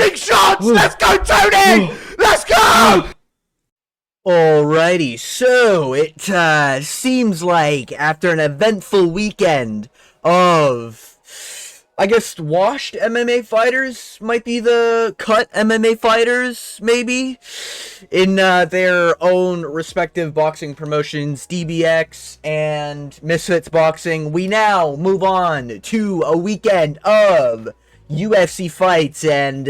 big shots! Let's go, Tony! Let's go! Alrighty, so it seems like after an eventful weekend of, I guess, washed MMA fighters might be the cut MMA fighters, maybe, in their own respective boxing promotions, DBX and Misfits Boxing, we now move on to a weekend of UFC fights, and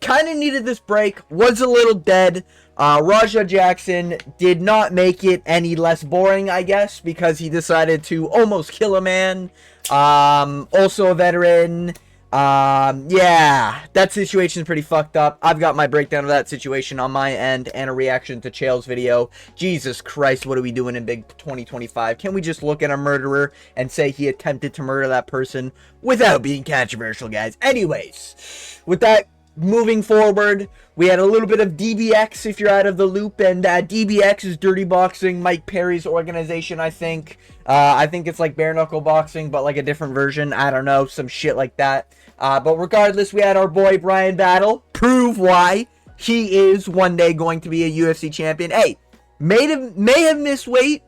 kind of needed this break, was a little dead. Raja Jackson did not make it any less boring, I guess, because he decided to almost kill a man. Also a veteran. Yeah, that situation's pretty fucked up. I've got my breakdown of that situation on my end and a reaction to Chael's video. Jesus Christ, what are we doing in big 2025? Can we just look at a murderer and say he attempted to murder that person without being controversial, guys? Anyways, with that, moving forward, we had a little bit of DBX, if you're out of the loop, and DBX is Dirty Boxing, Mike Perry's organization, I think. I think it's like bare knuckle boxing, but like a different version. I don't know, some shit like that. But regardless, we had our boy Brian Battle prove why he is one day going to be a UFC champion. Hey, may have missed weight,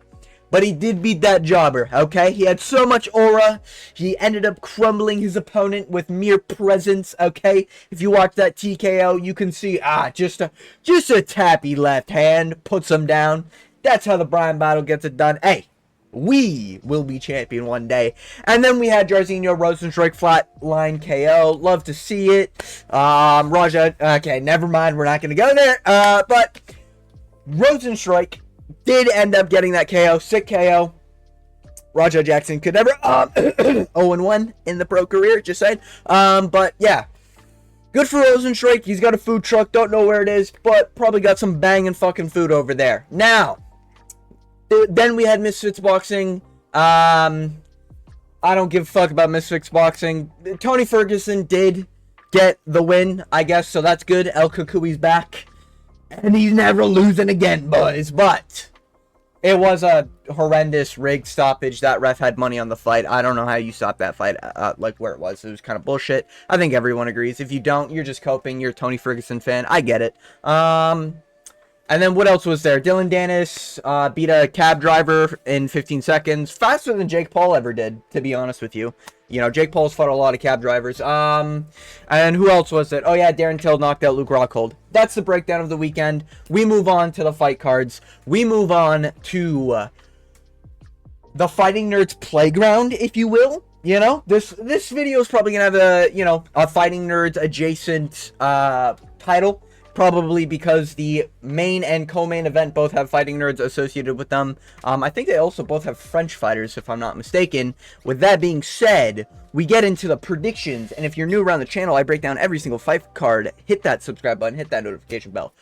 but he did beat that jobber, okay? He had so much aura, he ended up crumbling his opponent with mere presence, okay? If you watch that TKO, you can see, just a tappy left hand, puts him down. That's how the Brian Battle gets it done. Hey, we will be champion one day. And then we had Jairzinho Rozenstruik flatline KO. Love to see it. Raja, okay, never mind, we're not going to go there. But Rozenstruik did end up getting that KO, sick KO. Raja Jackson could never 0-1 in the pro career, just saying. But yeah, good for Rozenstruik. He's got a food truck, don't know where it is, but probably got some banging fucking food over there. Now, then we had Misfits Boxing. I don't give a fuck about Misfits Boxing. Tony Ferguson did get the win, I guess, so that's good. El Kukui's back. And he's never losing again, boys. But it was a horrendous rigged stoppage. That ref had money on the fight. I don't know how you stop that fight, like where it was. It was kind of bullshit. I think everyone agrees. If you don't, you're just coping. You're a Tony Ferguson fan. I get it. And then what else was there? Dylan Dennis beat a cab driver in 15 seconds. Faster than Jake Paul ever did, to be honest with you. You know, Jake Paul's fought a lot of cab drivers. And who else was it? Oh, yeah, Darren Till knocked out Luke Rockhold. That's the breakdown of the weekend. We move on to the fight cards. We move on to the Fighting Nerds playground, if you will. You know, this video is probably going to have a Fighting Nerds adjacent title. Probably because the main and co-main event both have Fighting Nerds associated with them. I think they also both have French fighters, if I'm not mistaken. With that being said, we get into the predictions. And if you're new around the channel, I break down every single fight card. Hit that subscribe button, hit that notification bell.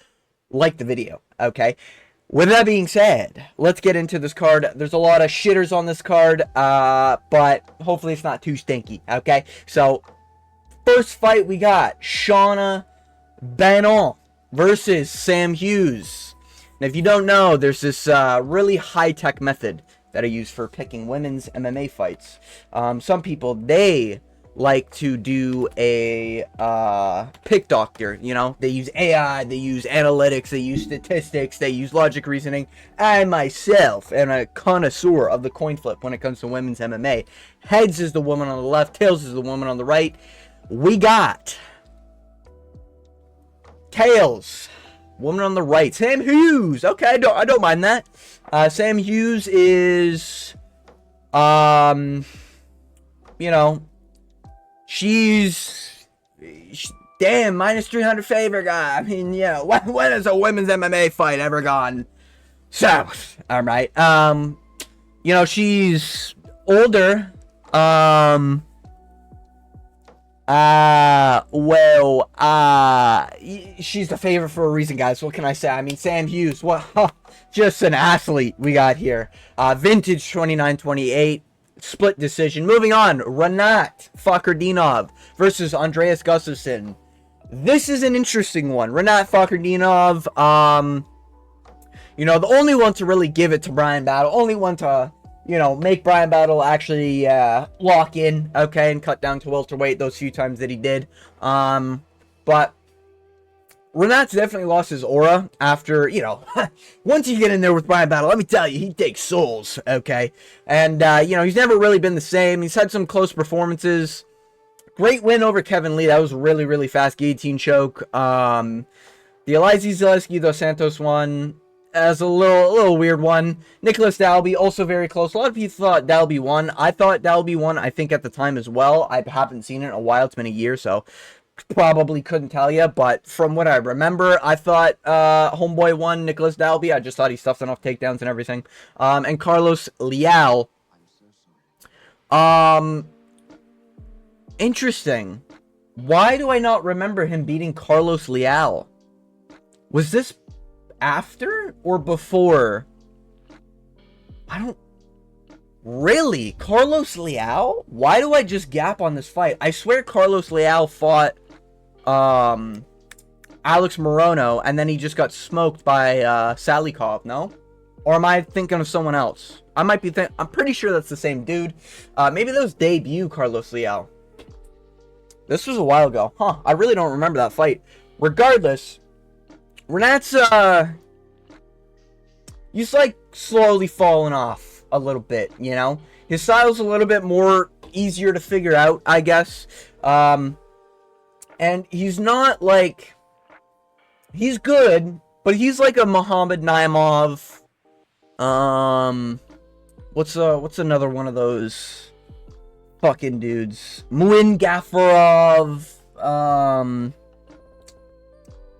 Like the video, okay? With that being said, let's get into this card. There's a lot of shitters on this card, but hopefully it's not too stinky, okay? So, first fight we got Shauna Banon versus Sam Hughes. Now, if you don't know, there's this really high-tech method that I use for picking women's MMA fights. Some people, they like to do a pick doctor, you know? They use AI, they use analytics, they use statistics, they use logic reasoning. I myself am a connoisseur of the coin flip when it comes to women's MMA. Heads is the woman on the left, tails is the woman on the right. We got tails, woman on the right, Sam Hughes. Okay, I don't mind that. Sam Hughes is, you know, she's damn minus 300 favorite guy. I mean, yeah, when has a women's MMA fight ever gone south? All right, you know, she's older. She's the favorite for a reason, guys. What can I say? I mean, Sam Hughes, what, just an athlete we got here. Vintage 29-28, split decision. Moving on, Renat Fakardinov versus Andreas Gustafsson. This is an interesting one. Renat Fakardinov, you know, the only one to really give it to Brian Battle, only one to, you know, make Brian Battle actually lock in, okay, and cut down to welterweight those few times that he did. But Renat's definitely lost his aura after, you know, once you get in there with Brian Battle, let me tell you, he takes souls, okay? And, you know, he's never really been the same. He's had some close performances. Great win over Kevin Lee. That was really, really fast guillotine choke. The Elizeu Zaleski dos Santos one as a little weird one. Nicholas Dalby, also very close. A lot of people thought Dalby won. I thought Dalby won, I think, at the time as well. I haven't seen it in a while. It's been a year, so probably couldn't tell you. But from what I remember, I thought Homeboy won, Nicholas Dalby. I just thought he stuffed enough takedowns and everything. And Carlos Leal. Interesting. Why do I not remember him beating Carlos Leal? Was this after or before? I don't... Really? Carlos Leal? Why do I just gap on this fight? I swear Carlos Leal fought Alex Morono, and then he just got smoked by Salikov, no? Or am I thinking of someone else? I might be I'm pretty sure that's the same dude. Maybe that was debut Carlos Leal. This was a while ago. Huh, I really don't remember that fight. Regardless, Renat's, he's like slowly falling off a little bit, you know? His style's a little bit more easier to figure out, I guess. And he's not like, he's good, but he's like a Muhammad Naimov. What's another one of those fucking dudes? Muin Gafarov.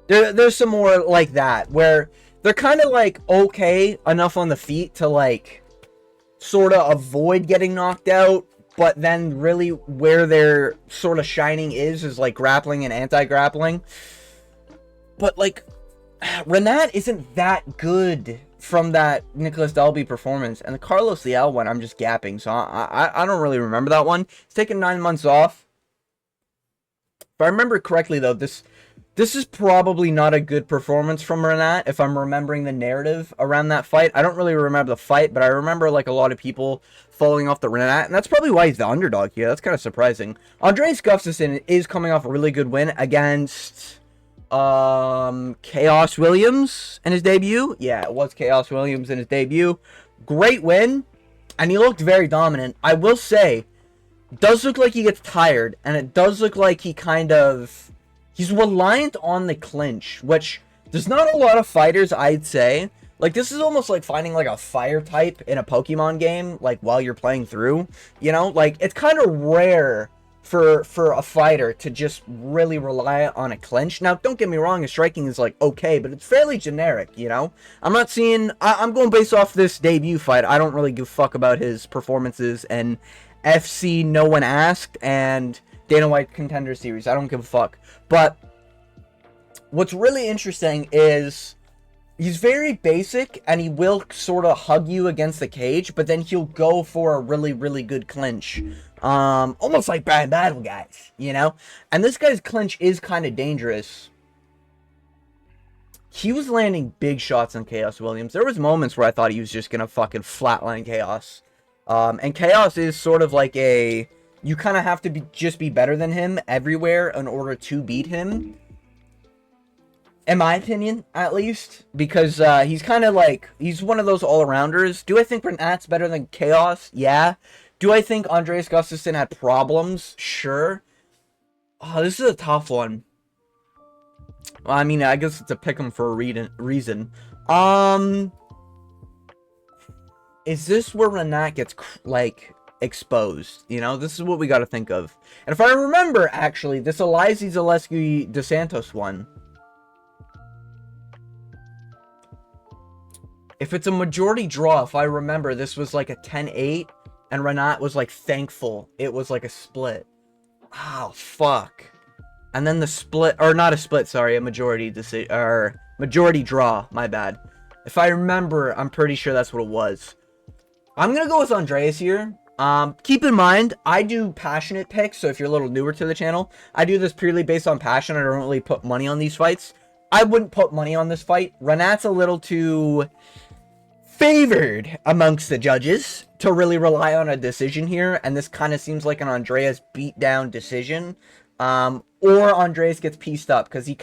There's some more like that, where they're kind of like okay enough on the feet to like sort of avoid getting knocked out, but then really where their sort of shining is like grappling and anti-grappling. But like Renat isn't that good from that Nicholas Dalby performance, and the Carlos Leal one, I'm just gapping, so I don't really remember that one. He's taken 9 months off. If I remember correctly, though, this is probably not a good performance from Renat, if I'm remembering the narrative around that fight. I don't really remember the fight, but I remember like a lot of people falling off the Renat, and that's probably why he's the underdog here. That's kind of surprising. Andreas Gustafsson is coming off a really good win against Chaos Williams in his debut. Yeah, it was Chaos Williams in his debut. Great win, and he looked very dominant. I will say, does look like he gets tired, and it does look like he kind of, he's reliant on the clinch, which there's not a lot of fighters, I'd say. Like, this is almost like finding like a fire type in a Pokemon game, like while you're playing through, you know? Like, it's kind of rare for a fighter to just really rely on a clinch. Now, don't get me wrong, his striking is like okay, but it's fairly generic, you know? I'm not seeing, I'm going based off this debut fight. I don't really give a fuck about his performances and FC No One Asked and Dana White Contender Series. I don't give a fuck. But what's really interesting is he's very basic, and he will sort of hug you against the cage, but then he'll go for a really, really good clinch. Almost like Brian Battle, guys, you know? And this guy's clinch is kind of dangerous. He was landing big shots on Chaos Williams. There was moments where I thought he was just gonna fucking flatline Chaos. And Chaos is sort of like a, you kind of have to just be better than him everywhere in order to beat him. In my opinion, at least. Because he's kind of like, he's one of those all-arounders. Do I think Renat's better than Chaos? Yeah. Do I think Andreas Gustafsson had problems? Sure. Oh, this is a tough one. Well, I mean, I guess it's a pick 'em for a reason. Is this where Renat gets, like, exposed? You know, this is what we got to think of. And if I remember, actually, this Elizeu Zaleski dos Santos one, if it's a majority draw, if I remember, this was like a 10-8, and Renat was like thankful it was like a split. Oh, fuck. And then the split, or not a split, sorry, a majority decision, or majority draw, my bad. If I remember, I'm pretty sure that's what it was. I'm gonna go with Andreas here. Keep in mind, I do passionate picks, so if you're a little newer to the channel, I do this purely based on passion. I don't really put money on these fights. I wouldn't put money on this fight. Renat's a little too favored amongst the judges to really rely on a decision here, and this kind of seems like an Andreas beatdown decision, or Andreas gets pieced up, because he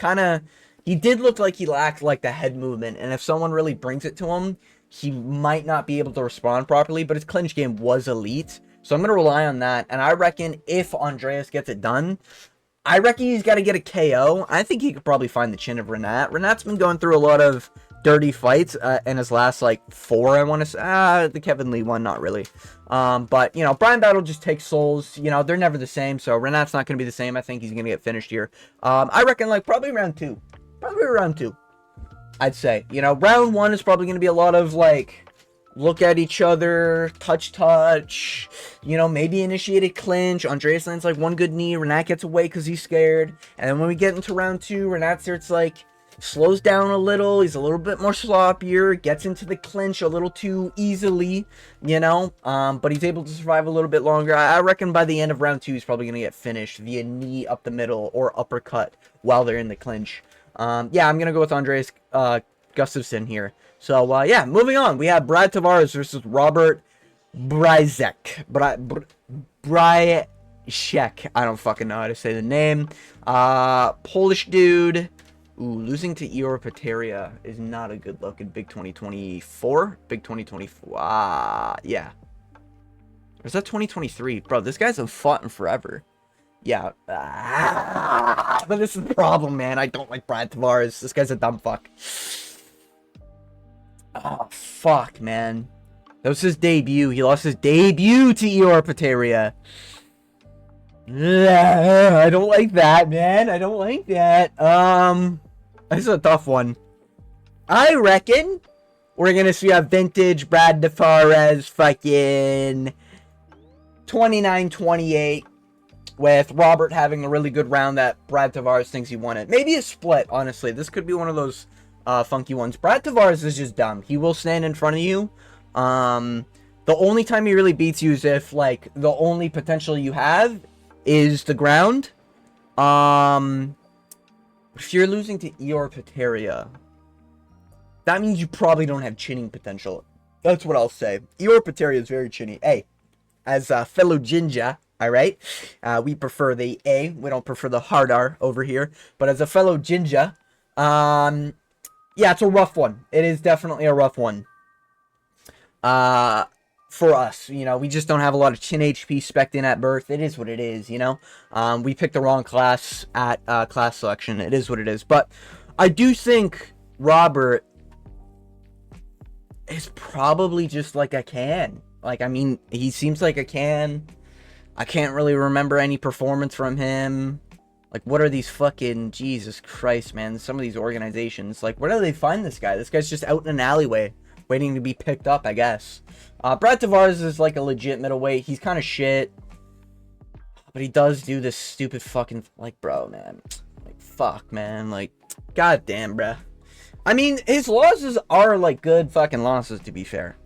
he did look like he lacked, like, the head movement. And if someone really brings it to him, he might not be able to respond properly. But his clinch game was elite. So I'm going to rely on that. And I reckon if Andreas gets it done, I reckon he's got to get a KO. I think he could probably find the chin of Renat. Renat's been going through a lot of dirty fights in his last, like, 4, I want to say. The Kevin Lee one, not really. But, you know, Brian Battle just takes souls. You know, they're never the same, so Renat's not going to be the same. I think he's going to get finished here. I reckon, like, probably round 2. Probably round 2, I'd say. You know, round 1 is probably going to be a lot of, like, look at each other, touch, you know, maybe initiated clinch. Andreas lands, like, one good knee. Renat gets away because he's scared. And then when we get into round 2, Renat starts, like, slows down a little. He's a little bit more sloppier. Gets into the clinch a little too easily, you know. But he's able to survive a little bit longer. I reckon by the end of round 2, he's probably going to get finished via knee up the middle or uppercut while they're in the clinch. Yeah, I'm going to go with Andreas Gustafsson here. So, yeah, moving on. We have Brad Tavares versus Robert Bryzek. Bryzek. I don't fucking know how to say the name. Polish dude. Ooh, losing to Ior Pateria is not a good look in Big 2024. Big 2024. Yeah. Or is that 2023? Bro, this guy's been fought in forever. Yeah. But this is the problem, man. I don't like Brad Tavares. This guy's a dumb fuck. Oh, fuck, man. That was his debut. He lost his debut to Ior Pateria. I don't like that, man. I don't like that. This is a tough one. I reckon we're gonna see a vintage Brad Tavares fucking 29-28 with Robert having a really good round that Brad Tavares thinks he won it. Maybe a split, honestly. This could be one of those funky ones. Brad Tavares is just dumb. He will stand in front of you. The only time he really beats you is if, like, the only potential you have is the ground. If you're losing to Ior Pateria, that means you probably don't have chinning potential. That's what I'll say. Ior Pateria is very chinny. Hey, as a fellow Jinja, alright? We prefer the A. We don't prefer the hard R over here. But as a fellow Jinja, yeah, it's a rough one. It is definitely a rough one. For us, you know, we just don't have a lot of chin HP spec'd in at birth. It is what it is, you know. We picked the wrong class at class selection. It is what it is. But I do think Robert is probably just like a can. Like, I mean, he seems like a can. I can't really remember any performance from him. Like, what are these fucking... Jesus Christ, man. Some of these organizations. Like, where do they find this guy? This guy's just out in an alleyway waiting to be picked up, I guess. Brad Tavares is like a legit middleweight. He's kind of shit. But he does do this stupid fucking... Like, bro, man. Like, fuck, man. Like, goddamn, bruh. I mean, his losses are, like, good fucking losses, to be fair.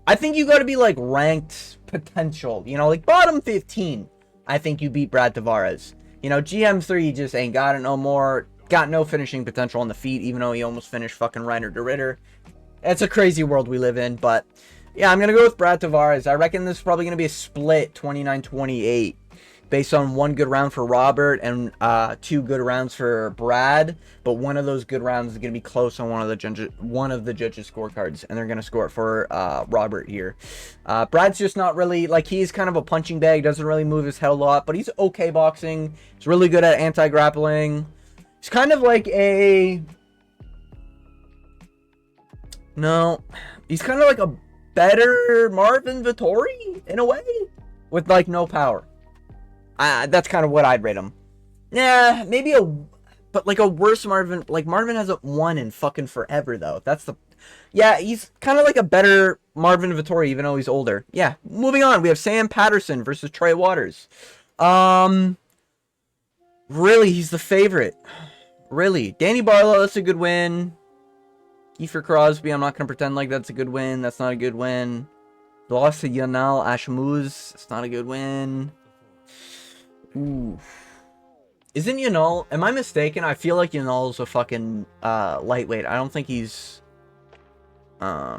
I think you gotta be, like, ranked potential. You know, like, bottom 15. I think you beat Brad Tavares. You know, GM3 just ain't got it no more. Got no finishing potential on the feet, even though he almost finished fucking Reiner de Ritter. It's a crazy world we live in, but... Yeah, I'm going to go with Brad Tavares. I reckon this is probably going to be a split 29-28 based on one good round for Robert and 2 good rounds for Brad. But one of those good rounds is going to be close on one of the judges' scorecards, and they're going to score it for Robert here. Brad's just not really, like, he's kind of a punching bag, doesn't really move his head a lot, but he's okay boxing. He's really good at anti-grappling. He's kind of like a... No, he's kind of like a better Marvin Vettori in a way, with like no power. That's kind of what I'd rate him. Yeah, maybe but like a worse Marvin. Like, Marvin hasn't won in fucking forever though. That's the... Yeah, he's kind of like a better Marvin Vettori, even though he's older. Yeah, moving on. We have Sam Patterson versus Trey Waters. Really, he's the favorite. Really, Danny Barlow, that's a good win. Kiefer Crosby, I'm not going to pretend like that's a good win. That's not a good win. The loss to Yanal Ashmuz, it's not a good win. Ooh. Isn't Yanal... Am I mistaken? I feel like Yanal's a fucking lightweight. I don't think he's a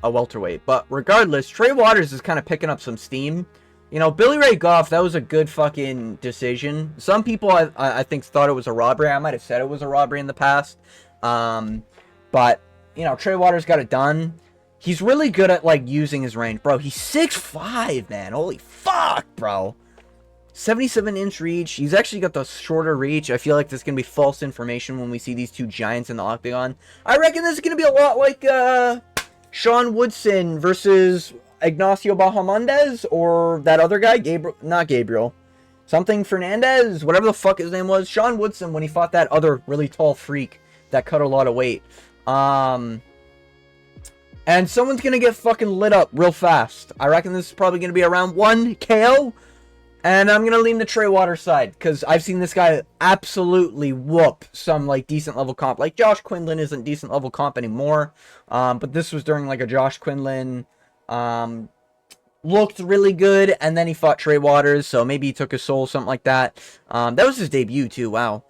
welterweight. But regardless, Trey Waters is kind of picking up some steam. You know, Billy Ray Goff, that was a good fucking decision. Some people, I think, thought it was a robbery. I might have said it was a robbery in the past. But, you know, Trey Waters got it done. He's really good at, like, using his range. Bro, he's 6'5", man. Holy fuck, bro. 77-inch reach. He's actually got the shorter reach. I feel like there's going to be false information when we see these two giants in the octagon. I reckon this is going to be a lot like Sean Woodson versus Ignacio Bahamondes, or that other guy, not Gabriel. Something Fernandez, whatever the fuck his name was. Sean Woodson when he fought that other really tall freak that cut a lot of weight. And someone's going to get fucking lit up real fast. I reckon this is probably going to be around 1 KO. And I'm going to lean the Trey Waters side, because I've seen this guy absolutely whoop some, like, decent level comp. Like, Josh Quinlan isn't decent level comp anymore. But this was during, like, a Josh Quinlan. Looked really good, and then he fought Trey Waters, so maybe he took his soul, something like that. That was his debut, too, wow.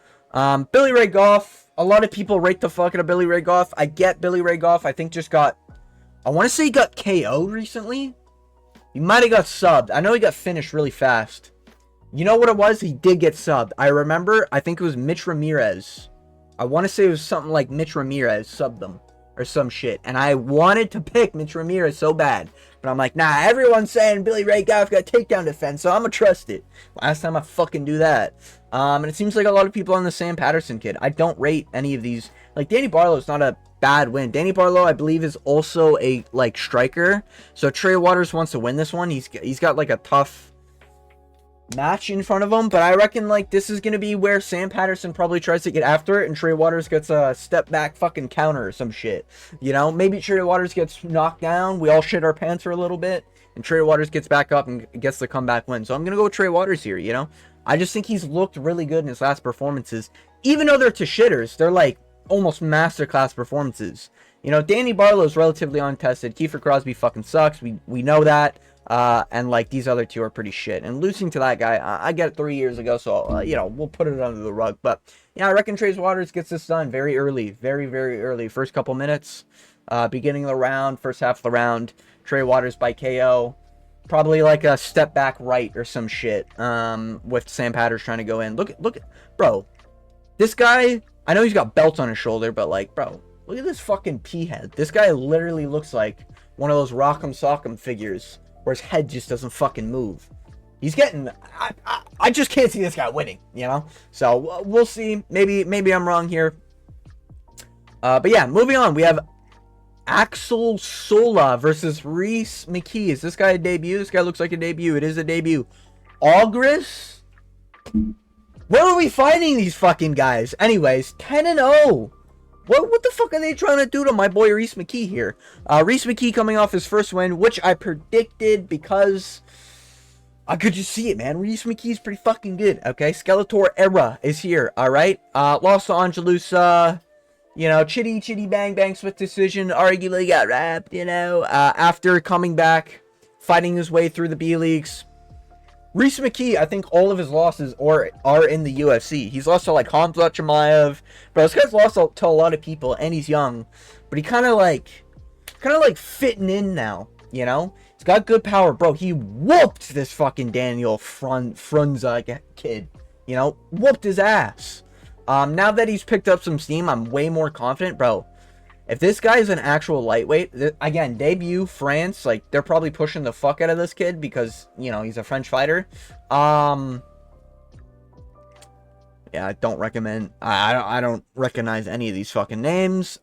Billy Ray Goff. A lot of people rate the fuck out of Billy Ray Goff. I get Billy Ray Goff. I think just got... I want to say he got KO'd recently. He might have got subbed. I know he got finished really fast. You know what it was? He did get subbed. I remember, I think it was Mitch Ramirez. I want to say it was something like Mitch Ramirez subbed them. Or some shit. And I wanted to pick Mitch Ramirez so bad. But I'm like, nah, everyone's saying Billy Ray Goff got takedown defense, so I'm gonna trust it. Last time I fucking do that. And it seems like a lot of people on the Sam Patterson kid. I don't rate any of these. Like, Danny Barlow's not a bad win. Danny Barlow, I believe, is also a, like, striker. So Trey Waters wants to win this one. He's got, like, a tough match in front of him. But I reckon, like, this is going to be where Sam Patterson probably tries to get after it. And Trey Waters gets a step back fucking counter or some shit. You know, maybe Trey Waters gets knocked down. We all shit our pants for a little bit. And Trey Waters gets back up and gets the comeback win. So I'm going to go with Trey Waters here, you know. I just think he's looked really good in his last performances. Even though they're to shitters, they're, like, almost masterclass performances. You know, Danny Barlow's relatively untested. Kiefer Crosby fucking sucks. We know that. And, like, these other two are pretty shit. And losing to that guy, I get it 3 years ago, so, you know, we'll put it under the rug. But, yeah, I reckon Trey Waters gets this done very early. Very, very early. First couple minutes, beginning of the round, first half of the round. Trey Waters by KO. Probably, like, a step back right or some shit, with Sam Patterson trying to go in. Look at, bro, this guy... I know he's got belts on his shoulder, but, like, bro, look at this fucking pea head. This guy literally looks like one of those Rock'em Sock'em figures where his head just doesn't fucking move. He's getting... I just can't see this guy winning, you know? So, we'll see. Maybe I'm wrong here. But, yeah, moving on. We have Axel Sola versus Reese McKee. Is this guy a debut? This guy looks like a debut. It is a debut. Augris? Where are we finding these fucking guys? Anyways, 10-0. What the fuck are they trying to do to my boy Reese McKee here? Reese McKee coming off his first win, which I predicted because I could just see it, man. Reese McKee's pretty fucking good, okay? Skeletor era is here, alright? Lost to Angelusa. You know, chitty bang bang split decision. Arguably got wrapped, you know. After coming back, fighting his way through the B-Leagues. Reese McKee, I think all of his losses are in the UFC. He's lost to, like, Hamza Chimaev. Bro, this guy's lost to a lot of people, and he's young. But he kind of like fitting in now, you know? He's got good power. Bro, he whooped this fucking Daniel Frunza kid. You know? Whooped his ass. Now that he's picked up some steam, I'm way more confident. Bro, if this guy is an actual lightweight, again, debut, France, like, they're probably pushing the fuck out of this kid because, you know, he's a French fighter. Yeah, I don't recommend, I don't recognize any of these fucking names.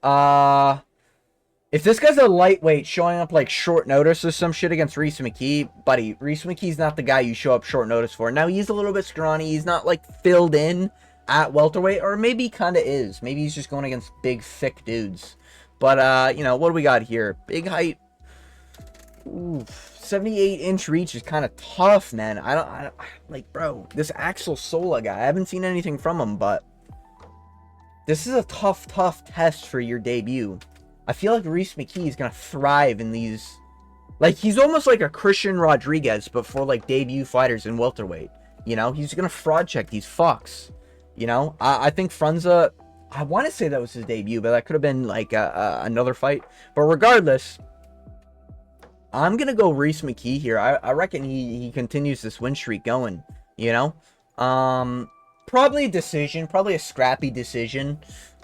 If this guy's a lightweight showing up, like, short notice or some shit against Reese McKee, buddy, Reese McKee's not the guy you show up short notice for. Now, he's a little bit scrawny. He's not, like, filled in at welterweight, or maybe he kind of is. Maybe he's just going against big, thick dudes. But, you know, what do we got here? Big height. Ooh, 78-inch reach is kind of tough, man. I don't, like, bro, this Axel Sola guy, I haven't seen anything from him, but this is a tough test for your debut. I feel like Reese McKee is going to thrive in these. Like, he's almost like a Christian Rodriguez, but for, like, debut fighters in welterweight. You know, he's going to fraud check these fucks. You know, I think Frunza... I want to say that was his debut, but that could have been, like, another fight. But regardless, I'm gonna go Reese McKee here. I reckon he continues this win streak going, you know? Probably a decision, probably a scrappy decision,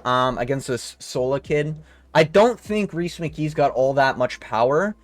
against this Sola kid. I don't think Reese McKee's got all that much power.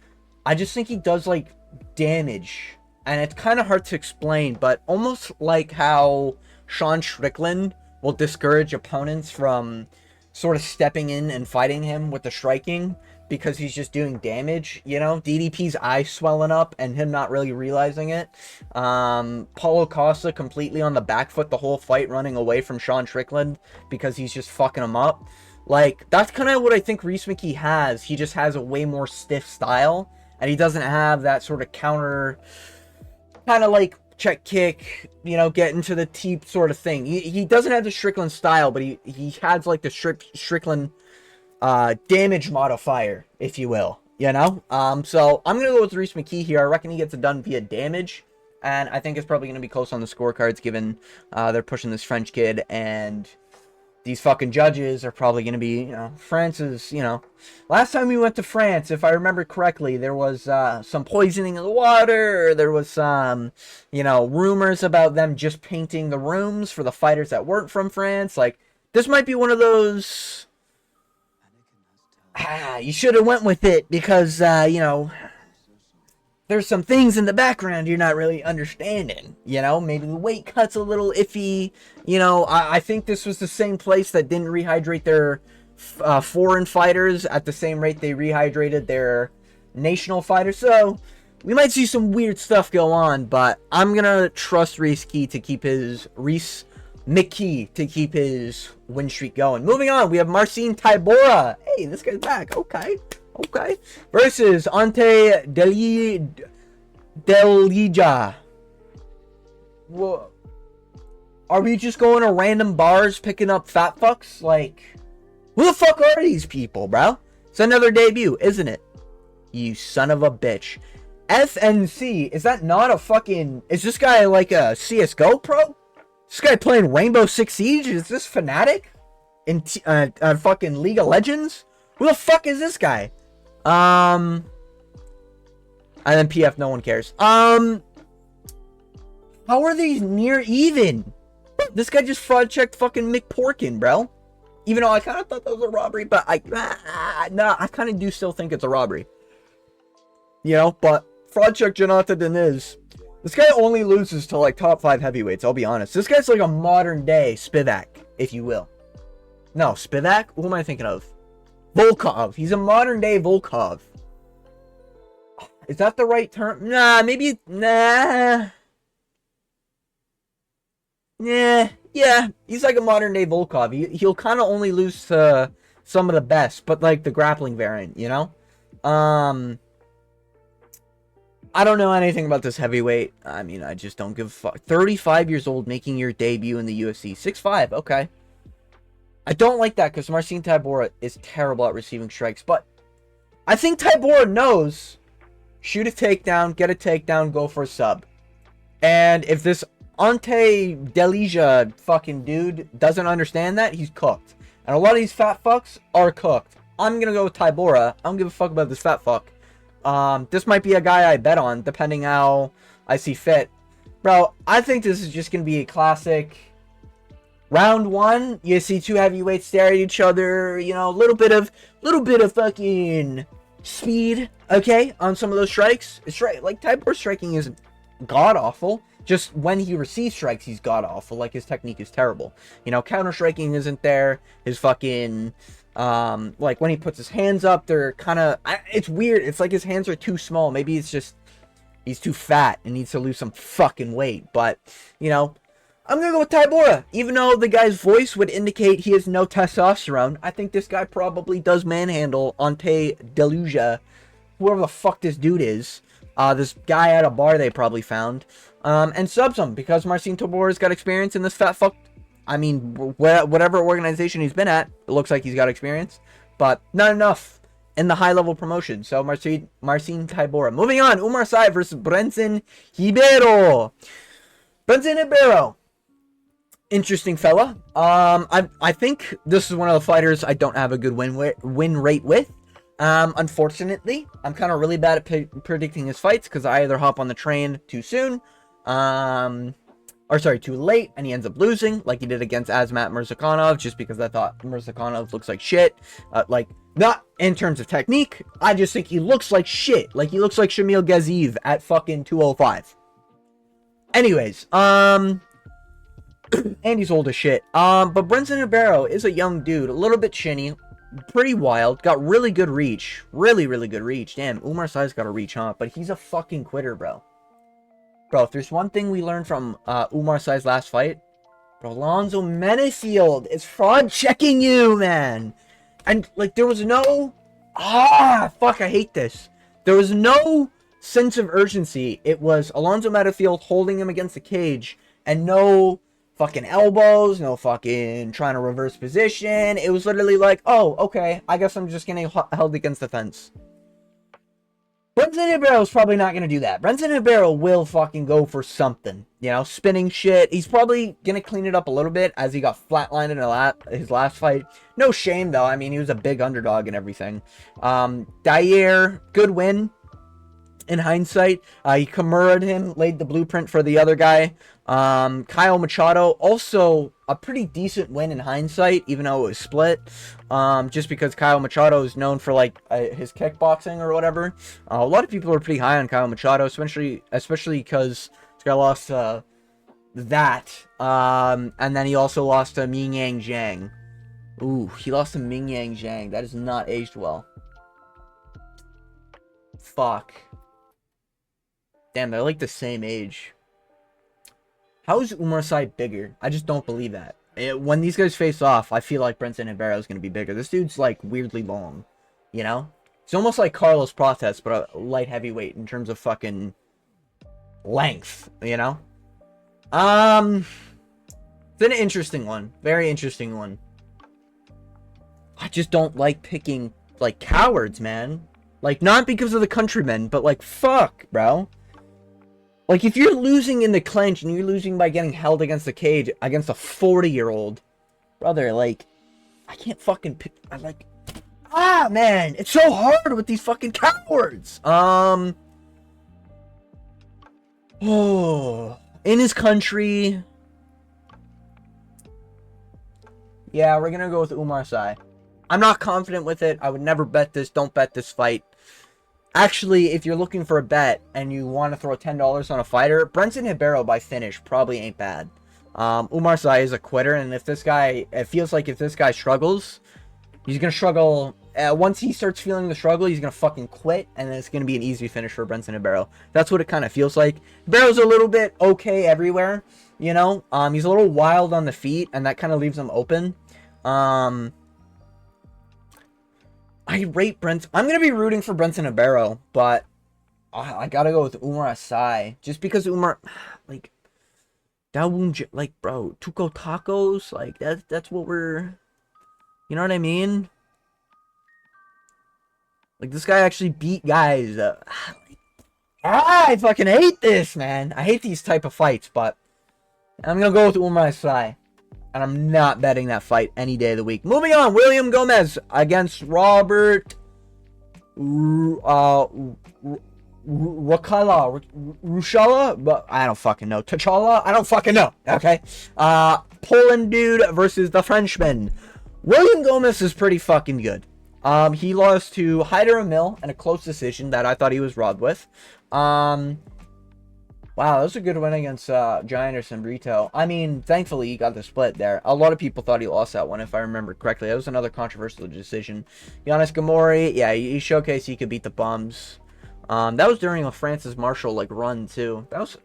I just think he does, like, damage. And it's kind of hard to explain, but almost like how Sean Strickland will discourage opponents from sort of stepping in and fighting him with the striking because he's just doing damage, you know? DDP's eye swelling up and him not really realizing it. Paulo Costa completely on the back foot the whole fight, running away from Sean Strickland because he's just fucking him up. Like, that's kind of what I think Reese McKee has. He just has a way more stiff style, and he doesn't have that sort of counter, kind of like check kick, you know, get into the teep sort of thing. He doesn't have the Strickland style, but he has like the Strickland damage modifier, if you will, you know? So I'm gonna go with Reese McKee here. I reckon he gets it done via damage, and I think it's probably gonna be close on the scorecards, given they're pushing this French kid, and these fucking judges are probably going to be, you know, France's, you know. Last time we went to France, if I remember correctly, there was some poisoning of the water. There was some, you know, rumors about them just painting the rooms for the fighters that weren't from France. Like, this might be one of those, you should have went with it because, you know, there's some things in the background you're not really understanding, you know? Maybe the weight cut's a little iffy, you know? I think this was the same place that didn't rehydrate their foreign fighters at the same rate they rehydrated their national fighters. So, we might see some weird stuff go on, but I'm gonna trust Reese McKee to keep his win streak going. Moving on, we have Marcin Tybura. Hey, this guy's back. Okay. Versus Ante Delija. Well, are we just going to random bars picking up fat fucks? Like, who the fuck are these people, bro? It's another debut, isn't it? You son of a bitch. FNC, is that not a fucking... Is this guy like a CSGO pro? This guy playing Rainbow Six Siege? Is this Fnatic? In fucking League of Legends? Who the fuck is this guy? And then PF, no one cares. How are these near even? This guy just fraud checked fucking Mick Porkin, bro. Even though I kind of thought that was a robbery, but I kind of do still think it's a robbery. You know, but fraud check Janata Deniz. This guy only loses to like top 5 heavyweights, I'll be honest. This guy's like a modern day Spivak, if you will. No, Spivak? Who am I thinking of? Volkov. He's a modern day Volkov. Is that the right term? Nah, maybe. Nah. Yeah. He's like a modern day Volkov. He'll kind of only lose to some of the best, but like the grappling variant, you know? I don't know anything about this heavyweight. I mean, I just don't give a fuck. 35 years old, making your debut in the UFC. 6'5", okay. I don't like that because Marcin Tybura is terrible at receiving strikes. But I think Tybura knows, shoot a takedown, get a takedown, go for a sub. And if this Ante Delija fucking dude doesn't understand that, he's cooked. And a lot of these fat fucks are cooked. I'm going to go with Tybura. I don't give a fuck about this fat fuck. This might be a guy I bet on, depending how I see fit. Bro, I think this is just going to be a classic... Round 1, you see 2 heavyweights stare at each other, you know, a little bit of fucking speed, okay, on some of those strikes. It's right, like, Tybura's striking is god-awful. Just when he receives strikes, he's god-awful. Like, his technique is terrible. You know, counter-striking isn't there. His fucking, like, when he puts his hands up, they're kind of, it's weird. It's like his hands are too small. Maybe it's just, he's too fat and needs to lose some fucking weight. But, you know, I'm going to go with Tybura. Even though the guy's voice would indicate he has no testosterone, I think this guy probably does manhandle Ante Deluja, whoever the fuck this dude is. This guy at a bar they probably found. And subs him, because Marcin Tybura's got experience in this fat fuck. I mean, whatever organization he's been at, it looks like he's got experience. But not enough in the high-level promotion. So Marcin Tybura. Moving on, Umar Saif versus Brenson Ribeiro. Brenson Ribeiro. Interesting fella. I think this is one of the fighters I don't have a good win rate with. Unfortunately, I'm kind of really bad at predicting his fights because I either hop on the train too soon, or sorry, too late, and he ends up losing, like he did against Azmat Mirzakhanov, just because I thought Mirzakhanov looks like shit. Like, not in terms of technique, I just think he looks like shit. Like, he looks like Shamil Gaziev at fucking 205. Anyways, and he's old as shit. But Brenton Ibero is a young dude, a little bit chinny, pretty wild, got really good reach. Really, really good reach. Damn, Umar Sai's got a reach, huh? But he's a fucking quitter, bro. Bro, if there's one thing we learned from Umar Sai's last fight, bro, Alonzo Menefield is fraud checking you, man. And, like, there was no... fuck, I hate this. There was no sense of urgency. It was Alonzo Menefield holding him against the cage, and no fucking elbows, no fucking trying to reverse position. It was literally like, oh, okay, I guess I'm just getting held against the fence. Brenton Ibero is probably not going to do that. Brenton Ibero will fucking go for something. You know, spinning shit. He's probably going to clean it up a little bit as he got flatlined in his last fight. No shame, though. I mean, he was a big underdog and everything. Dyer, good win. In hindsight, he Kimura'd him, laid the blueprint for the other guy. Kyle Machado, also a pretty decent win in hindsight, even though it was split. Just because Kyle Machado is known for, like, his kickboxing or whatever. A lot of people are pretty high on Kyle Machado, especially because this guy lost that. And then he also lost to Ming Yang Zhang. Ooh, he lost to Ming Yang Zhang. That is not aged well. Fuck. Damn, they're like the same age. How is Umar Sai bigger? I just don't believe that. When these guys face off, I feel like Brenton Ibero is going to be bigger. This dude's like weirdly long, you know? It's almost like Carlos Prates, but a light heavyweight in terms of fucking length, you know? It's an interesting one. Very interesting one. I just don't like picking, like, cowards, man. Like, not because of the countrymen, but, like, fuck, bro. Like, if you're losing in the clinch and you're losing by getting held against the cage against a 40-year-old, brother, like, I can't fucking pick, man, it's so hard with these fucking cowards. In his country, yeah, we're gonna go with Umar Sai. I'm not confident with it. I would never bet this. Don't bet this fight. Actually, if you're looking for a bet and you want to throw $10 on a fighter, Brenton Ibero by finish probably ain't bad. Umar Sai is a quitter, and if this guy, it feels like if this guy struggles, he's going to struggle. Once he starts feeling the struggle, he's going to fucking quit, and then it's going to be an easy finish for Brenton Ibero. That's what it kind of feels like. Ibero's a little bit okay everywhere, you know? He's a little wild on the feet, and that kind of leaves him open. I rate Brent. I'm going to be rooting for Brenton Ibero, but I got to go with Umar Sai. Just because Umar, like, like, bro, Tuco Tacos, like, that's what we're, you know what I mean? Like, this guy actually beat guys. I fucking hate this, man. I hate these type of fights, but I'm going to go with Umar Sai. And I'm not betting that fight any day of the week. Moving on, William Gomez against Robert Rushala, but I don't fucking know. T'Challa? I don't fucking know. Okay. Poland dude versus the Frenchman. William Gomez is pretty fucking good. He lost to Hyder Emil in a close decision that I thought he was robbed with. Wow, that was a good win against Gianderson Brito. I mean, thankfully he got the split there. A lot of people thought he lost that one, if I remember correctly. That was another controversial decision. Giannis Gamori, yeah, he showcased he could beat the bums. That was during a Francis Marshall like run too. That was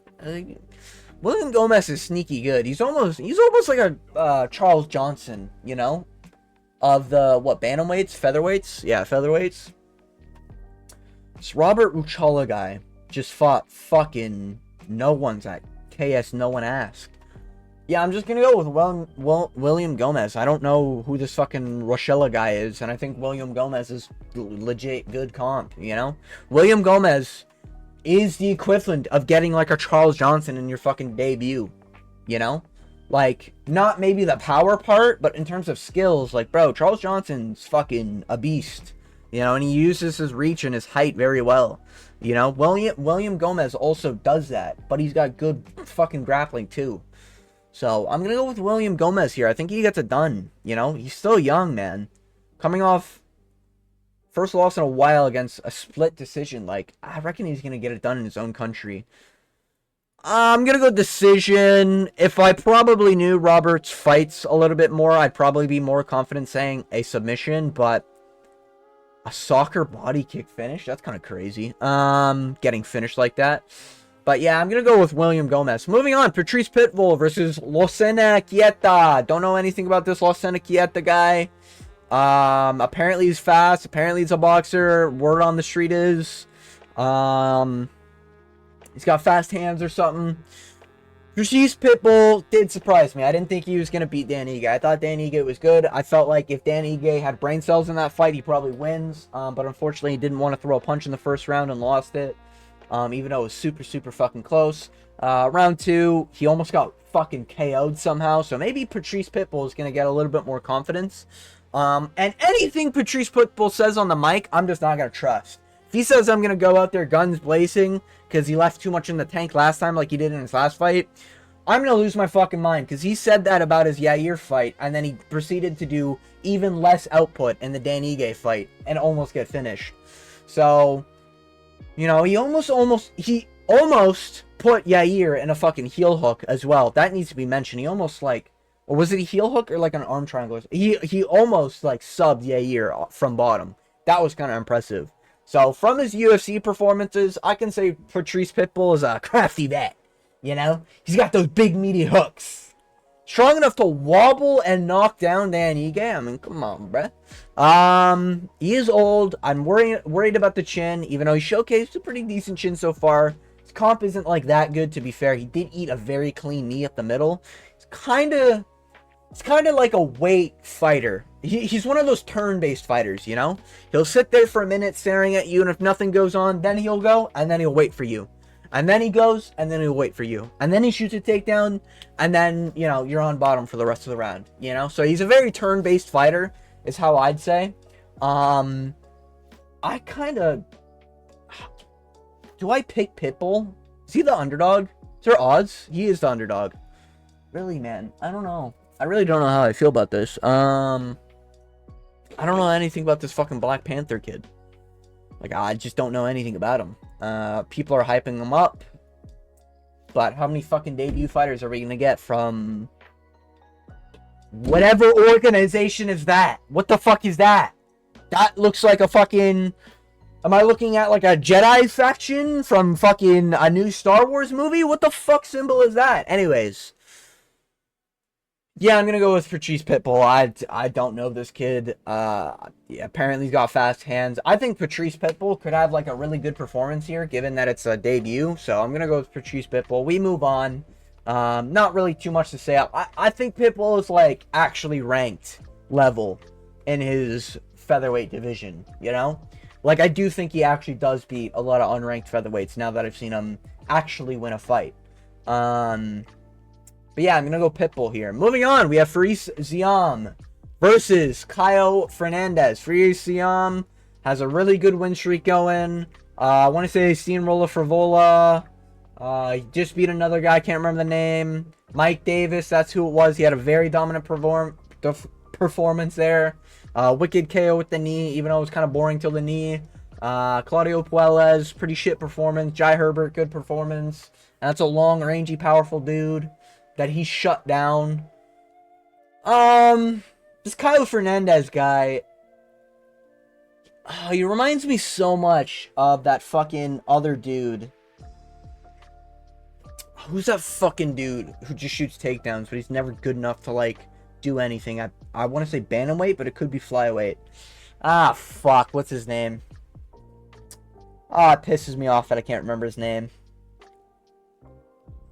William Gomez is sneaky good. He's almost like a Charles Johnson, you know, of the bantamweights, featherweights, yeah, featherweights. This Robert Uchala guy just fought fucking no one's at KS. No one asked. Yeah, I'm just gonna go with William Gomez. I don't know who this fucking Rochella guy is, and I think William Gomez is legit good comp, you know? William Gomez is the equivalent of getting like a Charles Johnson in your fucking debut, you know? Like, not maybe the power part, but in terms of skills, like, bro, Charles Johnson's fucking a beast. You know, and he uses his reach and his height very well. You know, William Gomez also does that, but he's got good fucking grappling too. So I'm gonna go with William Gomez here. I think he gets it done. You know, he's still young, man. Coming off first loss in a while against a split decision. Like, I reckon he's gonna get it done in his own country. I'm gonna go decision. If I probably knew Roberts' fights a little bit more, I'd probably be more confident saying a submission, but a soccer body kick finish? That's kind of crazy. Getting finished like that. But yeah, I'm going to go with William Gomez. Moving on, Patrice Pitbull versus Losena Quieta. Don't know anything about this Losena Quieta guy. Apparently he's fast. Apparently he's a boxer. Word on the street is, he's got fast hands or something. Patrice Pitbull did surprise me. I didn't think he was going to beat Dan Ige. I thought Dan Ige was good. I felt like if Dan Ige had brain cells in that fight, he probably wins. But unfortunately, he didn't want to throw a punch in the first round and lost it. Even though it was super, super fucking close. Round 2, he almost got fucking KO'd somehow. So maybe Patrice Pitbull is going to get a little bit more confidence. And anything Patrice Pitbull says on the mic, I'm just not going to trust. If he says I'm going to go out there guns blazing because he left too much in the tank last time like he did in his last fight, I'm going to lose my fucking mind because he said that about his Yair fight and then he proceeded to do even less output in the Dan Ige fight and almost get finished. So, you know, he almost put Yair in a fucking heel hook as well. That needs to be mentioned. He almost like, or was it a heel hook or like an arm triangle? He almost like subbed Yair from bottom. That was kind of impressive. So, from his UFC performances, I can say Patrice Pitbull is a crafty vet. You know? He's got those big, meaty hooks. Strong enough to wobble and knock down Dan Ige. I mean, come on, bruh. He is old. I'm worried about the chin, even though he showcased a pretty decent chin so far. His comp isn't, like, that good, to be fair. He did eat a very clean knee at the middle. It's kind of like a weight fighter. He's one of those turn-based fighters, you know? He'll sit there for a minute staring at you, and if nothing goes on, then he'll go, and then he'll wait for you. And then he goes, and then he'll wait for you. And then he shoots a takedown, and then, you know, you're on bottom for the rest of the round, you know? So he's a very turn-based fighter, is how I'd say. I kind of... Do I pick Pitbull? Is he the underdog? Is there odds? He is the underdog. Really, man? I don't know. I really don't know how I feel about this. I don't know anything about this fucking Black Panther kid. Like, I just don't know anything about him. People are hyping him up. But how many fucking debut fighters are we going to get from... whatever organization is that? What the fuck is that? That looks like a fucking... Am I looking at like a Jedi faction from fucking a new Star Wars movie? What the fuck symbol is that? Anyways... Yeah, I'm going to go with Patrice Pitbull. I don't know this kid. Yeah, apparently he's got fast hands. I think Patrice Pitbull could have like a really good performance here, given that it's a debut. So I'm going to go with Patrice Pitbull. We move on. Not really too much to say. I think Pitbull is like actually ranked level in his featherweight division, you know? Like, I do think he actually does beat a lot of unranked featherweights now that I've seen him actually win a fight. But yeah, I'm going to go Pitbull here. Moving on, we have Faris Ziam versus Kaue Fernandes. Faris Ziam has a really good win streak going. I want to say Steamroller Frivola. He just beat another guy, I can't remember the name. Mike Davis, that's who it was. He had a very dominant performance there. Wicked KO with the knee, even though it was kind of boring till the knee. Claudio Puelles, pretty shit performance. Jai Herbert, good performance. And that's a long, rangy, powerful dude that he shut down. This Kaue Fernandes guy, he reminds me so much of that fucking other dude. Who's that fucking dude who just shoots takedowns, but he's never good enough to, like, do anything? I want to say bantamweight, but it could be flyweight. Ah, fuck. What's his name? Ah, it pisses me off that I can't remember his name.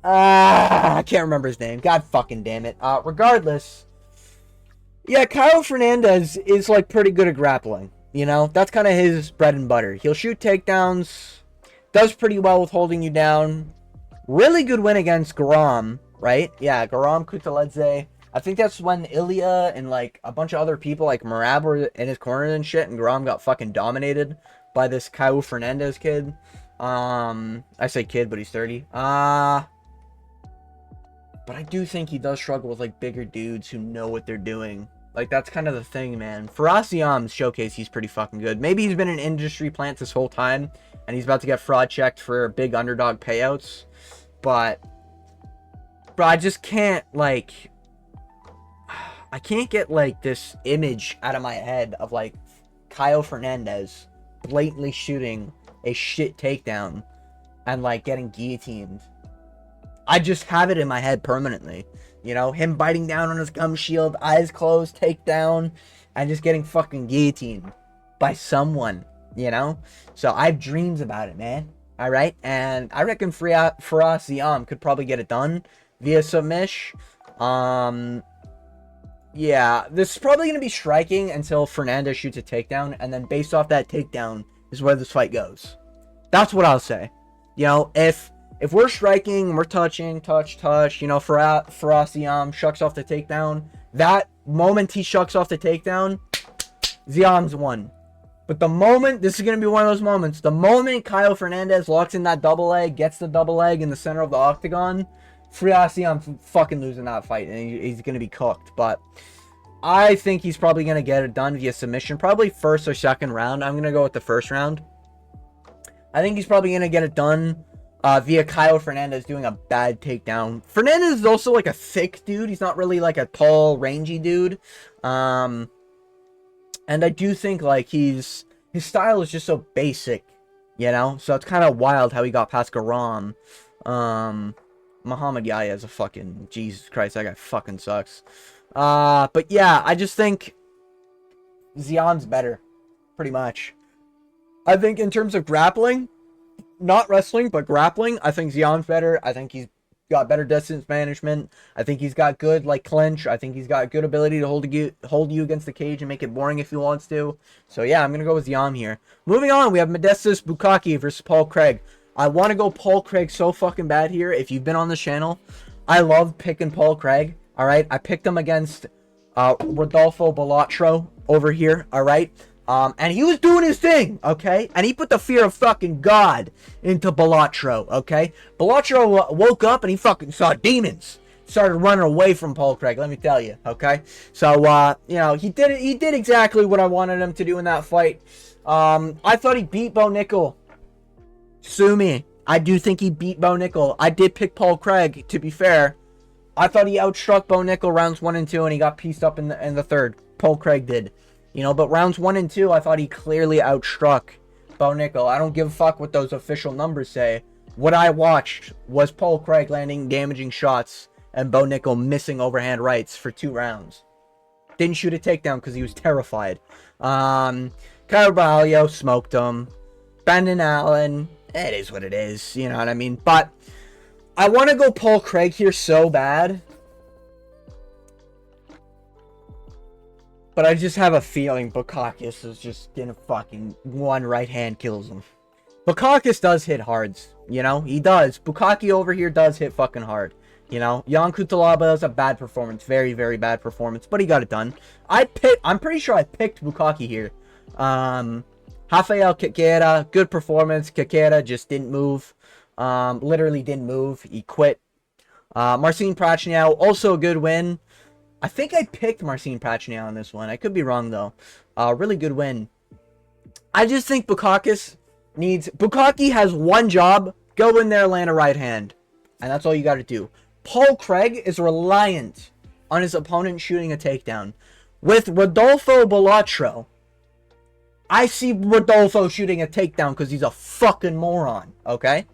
I can't remember his name. God fucking damn it. Regardless, yeah, Kaue Fernandes is, like, pretty good at grappling. You know, that's kind of his bread and butter. He'll shoot takedowns, does pretty well with holding you down. Really good win against Garam, right? Yeah, Garam Kutaladze. I think that's when Ilya and like a bunch of other people like Merab were in his corner and shit, and Garam got fucking dominated by this Kaue Fernandes kid. I say kid, but he's 30. But I do think he does struggle with like bigger dudes who know what they're doing. Like, that's kind of the thing, man. For Asiam's showcase, he's pretty fucking good. Maybe he's been an industry plant this whole time, and he's about to get fraud checked for big underdog payouts. But, bro, I just can't, like, I can't get, like, this image out of my head of, like, Kaue Fernandes blatantly shooting a shit takedown and, like, getting guillotined. I just have it in my head permanently. You know, him biting down on his gum shield, eyes closed, takedown, and just getting fucking guillotined by someone, you know? So I have dreams about it, man. All right? And I reckon Faraz Ziam could probably get it done via submission. Yeah, this is probably going to be striking until Fernandes shoots a takedown, and then based off that takedown is where this fight goes. That's what I'll say. You know, if we're striking, we're touching, touch, you know, Faraz Ziam shucks off the takedown. That moment he shucks off the takedown, Ziam's won. But the moment, this is going to be one of those moments, the moment Kaue Fernandes locks in that double leg, gets the double leg in the center of the octagon, Faraz Ziam fucking losing that fight, and he's going to be cooked. But I think he's probably going to get it done via submission, probably first or second round. I'm going to go with the first round. I think he's probably going to get it done via Kaue Fernandes doing a bad takedown. Fernandes is also like a thick dude. He's not really like a tall, rangy dude. And I do think like his style is just so basic, you know? So it's kind of wild how he got past Garam. Muhammad Yahya is a fucking, Jesus Christ, that guy fucking sucks. But yeah, I just think Ziam's better, pretty much. I think in terms of grappling, not wrestling, but grappling, I think Ziam's better. I think he's got better distance management. I think he's got good, like, clinch. I think he's got good ability to hold you against the cage and make it boring if he wants to. So, yeah, I'm going to go with Ziam here. Moving on, we have Modestas Bukkake versus Paul Craig. I want to go Paul Craig so fucking bad here. If you've been on this channel, I love picking Paul Craig, all right? I picked him against Rodolfo Borralho over here, all right? And he was doing his thing, okay? And he put the fear of fucking God into Borralho, okay? Borralho woke up and he fucking saw demons. Started running away from Paul Craig, let me tell you, okay? So, you know, he did exactly what I wanted him to do in that fight. I thought he beat Bo Nickel. Sue me. I do think he beat Bo Nickel. I did pick Paul Craig, to be fair. I thought he outstruck Bo Nickel rounds 1 and 2, and he got pieced up in the third. Paul Craig did. You know, but rounds 1 and 2, I thought he clearly outstruck Bo Nickel. I don't give a fuck what those official numbers say. What I watched was Paul Craig landing damaging shots and Bo Nickel missing overhand rights for 2 rounds. Didn't shoot a takedown because he was terrified. Borralho smoked him. Brandon Allen, it is what it is. You know what I mean? But I want to go Paul Craig here so bad. But I just have a feeling Bukkake is just gonna fucking one right hand kills him. Bukkake does hit hards, you know? He does. Bukkake over here does hit fucking hard. You know? Jan Cutelaba is a bad performance. Very, very bad performance. But he got it done. I'm pretty sure I picked Bukkake here. Rafael Quequeira, good performance. Quequeira just didn't move. Literally didn't move. He quit. Marcin Prachniow, also a good win. I think I picked Marcin Prachniow on this one. I could be wrong, though. Really good win. I just think Bukkake has one job. Go in there, land a right hand. And that's all you got to do. Paul Craig is reliant on his opponent shooting a takedown. With Rodolfo Borralho, I see Rodolfo shooting a takedown because he's a fucking moron, okay?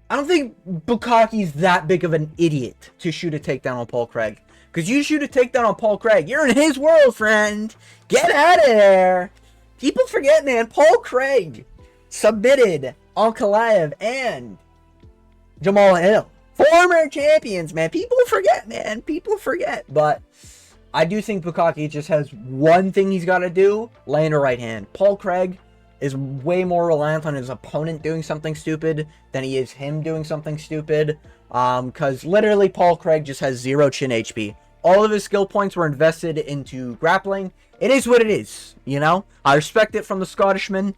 I don't think Bukkake's that big of an idiot to shoot a takedown on Paul Craig. Because you shoot a takedown on Paul Craig, you're in his world, friend. Get out of there. People forget, man. Paul Craig submitted Ankalaev and Jamal Hill. Former champions, man. People forget, man. People forget. But I do think Bukkake just has one thing he's got to do. Land a right hand. Paul Craig is way more reliant on his opponent doing something stupid than he is him doing something stupid. Because literally Paul Craig just has 0 chin HP. All of his skill points were invested into grappling. It is what it is, you know? I respect it from the Scottishman.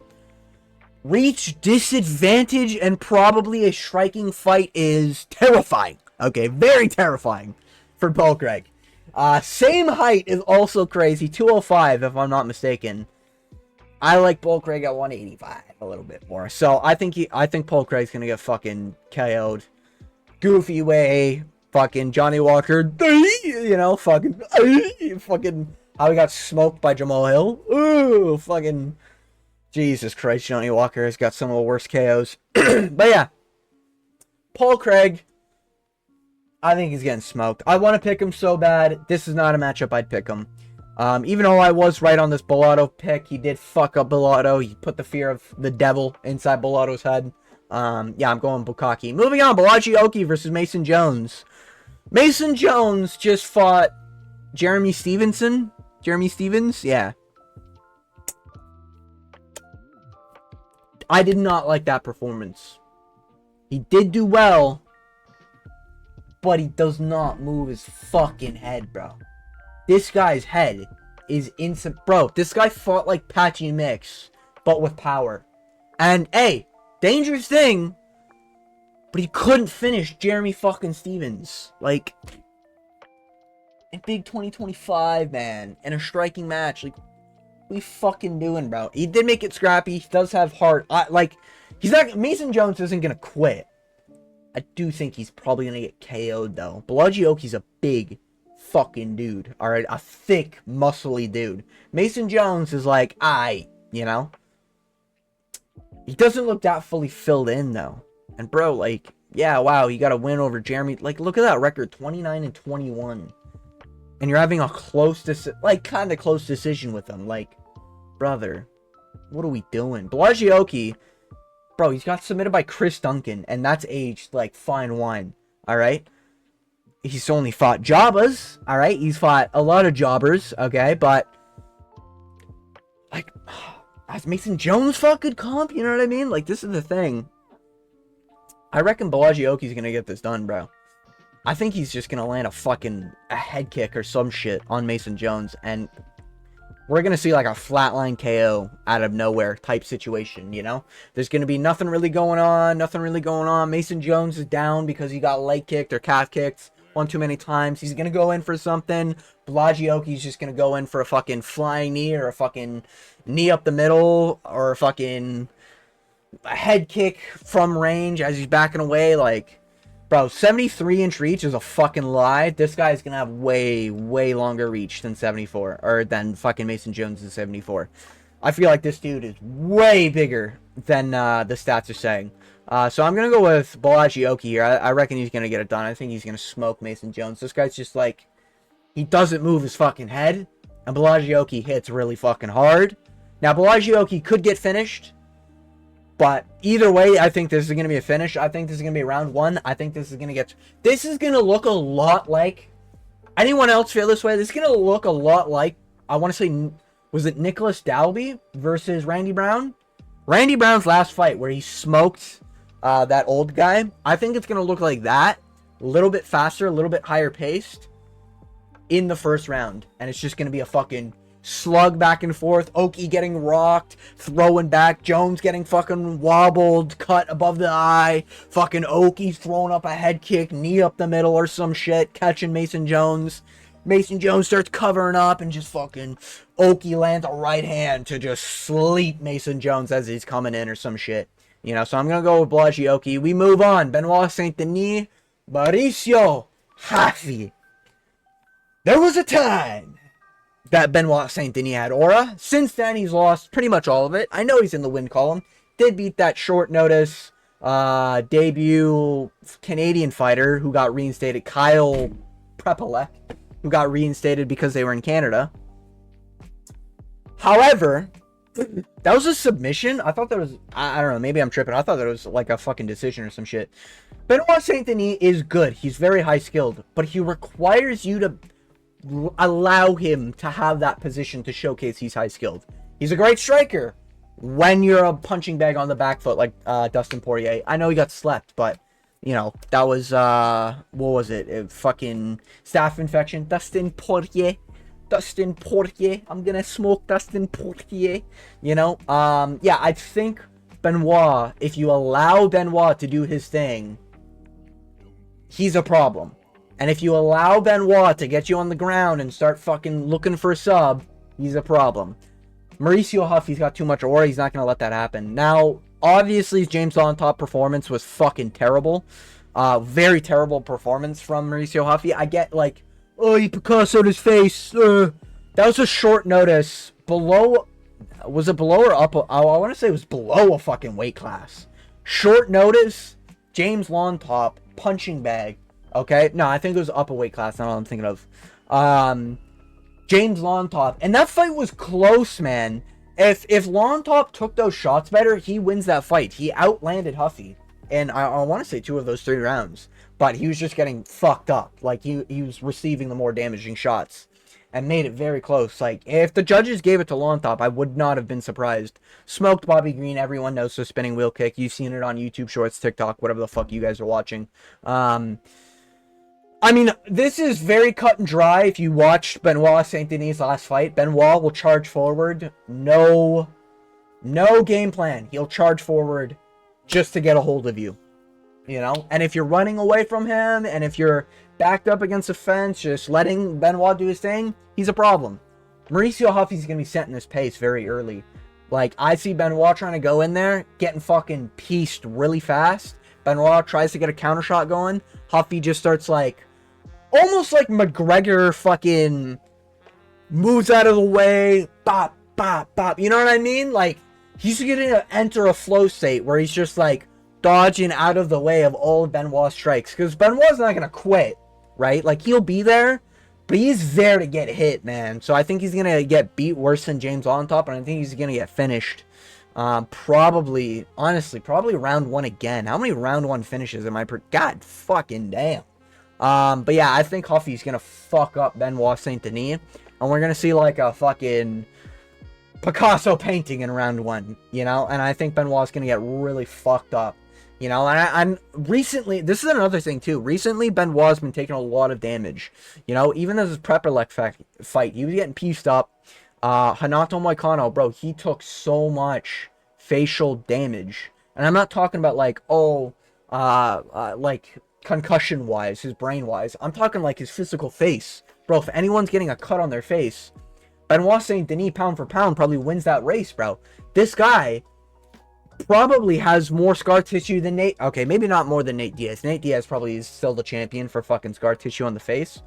Reach, disadvantage, and probably a striking fight is terrifying. Okay, very terrifying for Paul Craig. Same height is also crazy. 205, if I'm not mistaken. I like Paul Craig at 185 a little bit more. So I think Paul Craig's gonna get fucking KO'd. Goofy way. Fucking Johnny Walker. You know, fucking how he got smoked by Jamal Hill. Ooh, fucking Jesus Christ, Johnny Walker has got some of the worst KOs. But yeah, Paul Craig, I think he's getting smoked. I want to pick him so bad. This is not a matchup I'd pick him. Even though I was right on this Borralho pick, he did fuck up Borralho. He put the fear of the devil inside Borralho's head. Yeah, I'm going Bukaki. Moving on, Borralho versus Mason Jones. Mason Jones just fought Jeremy Stevenson. Jeremy Stevens? Yeah. I did not like that performance. He did do well, but he does not move his fucking head, bro. This guy's head is insane. Bro, this guy fought like Patchy Mix, but with power. And, hey, dangerous thing, but he couldn't finish Jeremy fucking Stevens. Like, in big 2025, man, in a striking match, like, what are we fucking doing, bro? He did make it scrappy. He does have heart. He's not, Mason Jones isn't gonna quit. I do think he's probably gonna get KO'd, though. Borralho's a big fucking dude, alright? A thick, muscly dude. Mason Jones is like, you know? He doesn't look that fully filled in, though. And, bro, like, yeah, wow, you got a win over Jeremy. Like, look at that record, 29-21. And you're having a close, kind of close decision with him. Like, brother, what are we doing? Borralho, bro, he's got submitted by Chris Duncan, and that's aged like fine wine, alright? He's only fought jobbers, alright? He's fought a lot of jobbers, okay? But, like, has Mason Jones fought good comp? You know what I mean? Like, this is the thing. I reckon Borralho's gonna get this done, bro. I think he's just gonna land a head kick or some shit on Mason Jones, and we're gonna see like a flatline KO out of nowhere type situation, you know? There's gonna be nothing really going on. Mason Jones is down because he got leg kicked or calf kicked one too many times. He's gonna go in for something. Borralho's just gonna go in for a fucking flying knee or a fucking knee up the middle or a fucking head kick from range as he's backing away. Like, bro, 73-inch reach is a fucking lie. This guy's gonna have way, way longer reach than 74. Or than fucking Mason Jones is 74. I feel like this dude is way bigger than the stats are saying. So I'm gonna go with Borralho here. I reckon he's gonna get it done. I think he's gonna smoke Mason Jones. This guy's just like, he doesn't move his fucking head. And Borralho hits really fucking hard. Now, Borralho could get finished. But either way, I think this is going to be a finish. I think this is going to be round one. I think this is going to look a lot like, anyone else feel this way? This is going to look a lot like, I want to say, was it Nicholas Dalby versus Randy Brown? Randy Brown's last fight where he smoked that old guy. I think it's going to look like that. A little bit faster, a little bit higher paced in the first round. And it's just going to be a fucking slug back and forth. Oki getting rocked, throwing back, Jones getting fucking wobbled, cut above the eye, fucking Oki's throwing up a head kick, knee up the middle or some shit, catching Mason Jones. Mason Jones starts covering up and just fucking Oki lands a right hand to just sleep Mason Jones as he's coming in or some shit. You know, so I'm gonna go with Borralho. We move on. Benoit Saint Denis, Mauricio Hafi. There was a time that Benoit Saint Denis had aura. Since then, he's lost pretty much all of it. I know he's in the win column. Did beat that short notice debut Canadian fighter who got reinstated, Kyle Prepelec, who got reinstated because they were in Canada. However, that was a submission. I thought that was, I don't know, maybe I'm tripping. I thought that was like a fucking decision or some shit. Benoit Saint Denis is good. He's very high skilled, but he requires you to allow him to have that position to showcase he's high skilled. He's a great striker when you're a punching bag on the back foot like Dustin Poirier. I know he got slept, but You know, that was, what was it? Fucking staph infection. Dustin Poirier. Dustin Poirier. I'm gonna smoke Dustin Poirier. You know, yeah, I think Benoit, if you allow Benoit to do his thing, he's a problem. And if you allow Benoit to get you on the ground and start fucking looking for a sub, he's a problem. Mauricio Huffy's got too much aura. He's not going to let that happen. Now, obviously, James on top performance was fucking terrible. Very terrible performance from Mauricio Huffy. I get, like, oh, he Picasso'd his face. That was a short notice. Below, was it below or up? I want to say it was below a fucking weight class. Short notice, James Long top, punching bag. Okay? No, I think it was up a weight class. That's what I'm thinking of. James Longtop. And that fight was close, man. If Longtop took those shots better, he wins that fight. He outlanded Huffy. And I want to say 2 of those 3 rounds. But he was just getting fucked up. Like, he was receiving the more damaging shots. And made it very close. Like, if the judges gave it to Longtop, I would not have been surprised. Smoked Bobby Green. Everyone knows the spinning wheel kick. You've seen it on YouTube Shorts, TikTok, whatever the fuck you guys are watching. I mean, this is very cut and dry. If you watched Benoit Saint Denis' last fight, Benoit will charge forward. No game plan. He'll charge forward just to get a hold of you. You know? And if you're running away from him, and if you're backed up against a fence, just letting Benoit do his thing, he's a problem. Mauricio Huffy's going to be setting this pace very early. Like, I see Benoit trying to go in there, getting fucking pieced really fast. Benoit tries to get a counter shot going. Huffy just starts, like, almost like McGregor fucking moves out of the way, bop, bop, bop. You know what I mean? Like, he's gonna enter a flow state where he's just like dodging out of the way of all of Benoit's strikes. Because Benoit's not gonna quit, right? Like, he'll be there, but he's there to get hit, man. So I think he's gonna get beat worse than James on top, and I think he's gonna get finished. Probably, honestly, probably round 1 again. How many round 1 finishes am I God fucking damn. But yeah, I think Huffy's gonna fuck up Benoit Saint Denis, and we're gonna see like a fucking Picasso painting in round 1, you know. And I think Benoit's gonna get really fucked up, you know. And I'm recently, this is another thing too. Recently, Benoit's been taking a lot of damage, you know. Even as his Prepper fight, he was getting pieced up. Hanato Moicano, bro, he took so much facial damage, and I'm not talking about like like concussion wise, his brain wise. I'm talking like his physical face, bro. If anyone's getting a cut on their face, Benoit Saint Denis pound for pound probably wins that race, bro. This guy probably has more scar tissue than Nate. Okay, maybe not more than Nate Diaz. Nate Diaz probably is still the champion for fucking scar tissue on the face,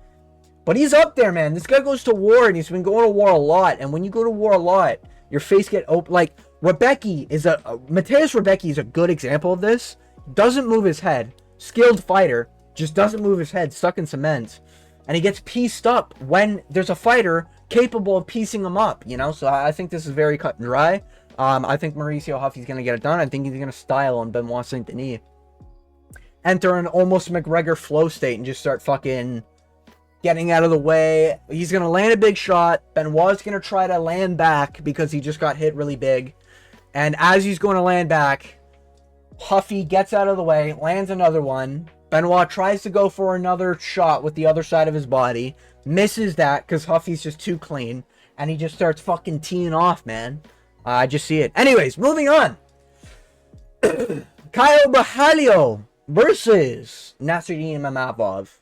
but he's up there, man. This guy goes to war, and he's been going to war a lot. And when you go to war a lot, your face get open. Like, Rebecki is Mateusz Rebecki is a good example of this. Doesn't move his head. Skilled fighter, just doesn't move his head, stuck in cement, and he gets pieced up when there's a fighter capable of piecing him up, you know. So I think this is very cut and dry. I think Mauricio Huffy's gonna get it done. I think he's gonna style on Benoit Saint Denis, enter an almost McGregor flow state, and just start fucking getting out of the way. He's gonna land a big shot. Benoit's gonna try to land back because he just got hit really big, and as he's going to land back, Huffy gets out of the way, lands another one. Benoit tries to go for another shot with the other side of his body. Misses that because Huffy's just too clean. And he just starts fucking teeing off, man. I just see it. Anyways, moving on. Kaue Borralho versus Nasruddin Imavov.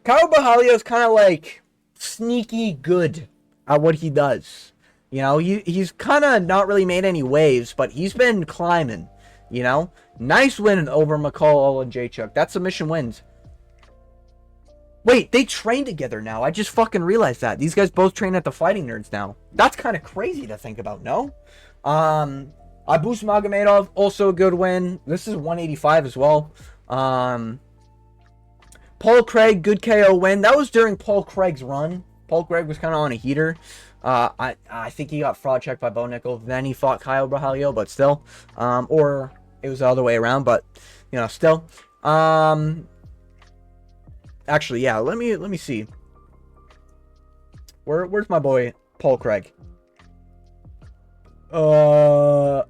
Kaue Borralho is kind of like sneaky good at what he does. You know, he's kind of not really made any waves, but he's been climbing. You know, nice win over McCall and Jaychuk. That submission wins. Wait, they train together now. I just fucking realized that. These guys both train at the Fighting Nerds now. That's kind of crazy to think about, no? Abus Magomedov, also a good win. This is 185 as well. Paul Craig, good KO win. That was during Paul Craig's run. Paul Craig was kind of on a heater. I think he got fraud checked by Bo Nickel. Then he fought Kaue Borralho, but still. Or it was the other way around, but you know, still. Actually, yeah. Let me see. Where's my boy Paul Craig? Yeah,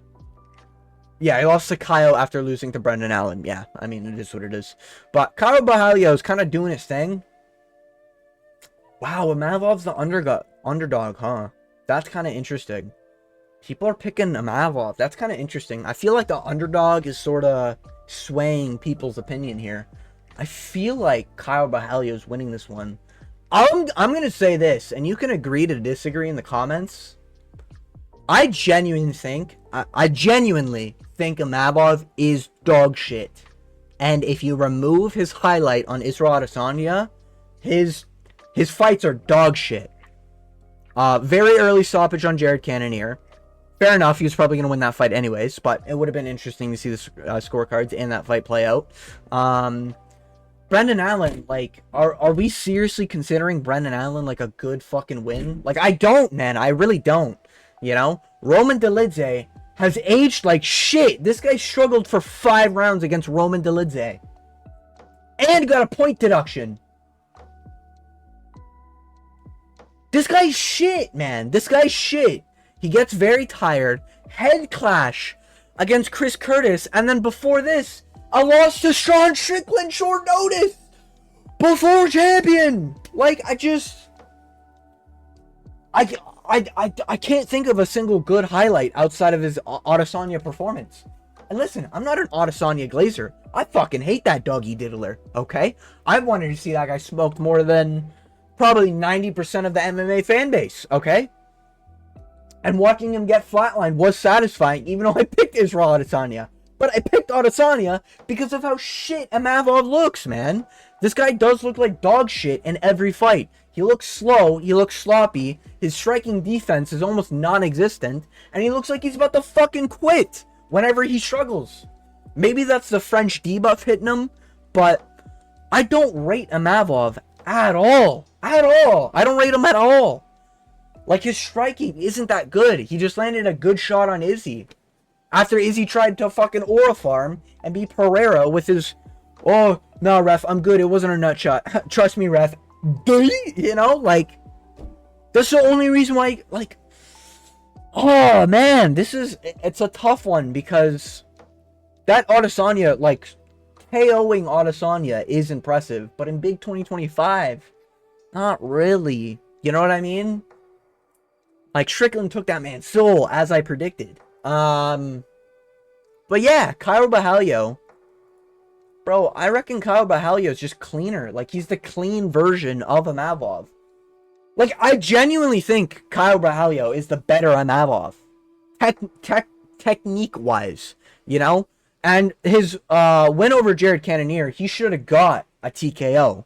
Yeah, he lost to Kaio after losing to Brendan Allen. Yeah, I mean, it is what it is. But Kaue Borralho is kind of doing his thing. Wow, Imavov's the underdog, huh? That's kind of interesting. People are picking Imavov. That's kind of interesting. I feel like the underdog is sort of swaying people's opinion here. I feel like Kaue Borralho is winning this one. I'm going to say this, and you can agree to disagree in the comments. I genuinely think Imavov is dog shit. And if you remove his highlight on Israel Adesanya, his fights are dog shit. Very early stoppage on Jared Cannonier. Fair enough, he was probably going to win that fight anyways, but it would have been interesting to see the scorecards and that fight play out. Brendan Allen, like, are we seriously considering Brendan Allen like a good fucking win? Like, I don't, man. I really don't. You know? Roman Dolidze has aged like shit. This guy struggled for 5 rounds against Roman Dolidze. And got a point deduction. This guy's shit, man. This guy's shit. He gets very tired. Head clash against Chris Curtis. And then before this, a loss to Sean Strickland short notice. Before champion. Like, I can't think of a single good highlight outside of his Adesanya performance. And listen, I'm not an Adesanya glazer. I fucking hate that doggy diddler, okay? I wanted to see that guy smoked more than probably 90% of the MMA fan base, okay? And watching him get flatlined was satisfying, even though I picked Israel Adesanya. But I picked Adesanya because of how shit Imavov looks, man. This guy does look like dog shit in every fight. He looks slow, he looks sloppy, his striking defense is almost non-existent, and he looks like he's about to fucking quit whenever he struggles. Maybe that's the French debuff hitting him, but I don't rate Imavov at all. At all. I don't rate him at all. Like, his striking isn't that good. He just landed a good shot on Izzy. After Izzy tried to fucking aura farm and beat Pereira with his, oh, no, ref, I'm good. It wasn't a nut shot. Trust me, ref. You know, like, that's the only reason why, like, oh, man, it's a tough one because that Adesanya, like, KOing Adesanya is impressive, but in Big 2025, not really. You know what I mean? Like, Strickland took that man's soul, as I predicted. But yeah, Kaue Borralho. Bro, I reckon Kaue Borralho is just cleaner. Like, he's the clean version of Imavov. Like, I genuinely think Kaue Borralho is the better Imavov. Technique-wise, you know? And his win over Jared Cannonier, he should have got a TKO.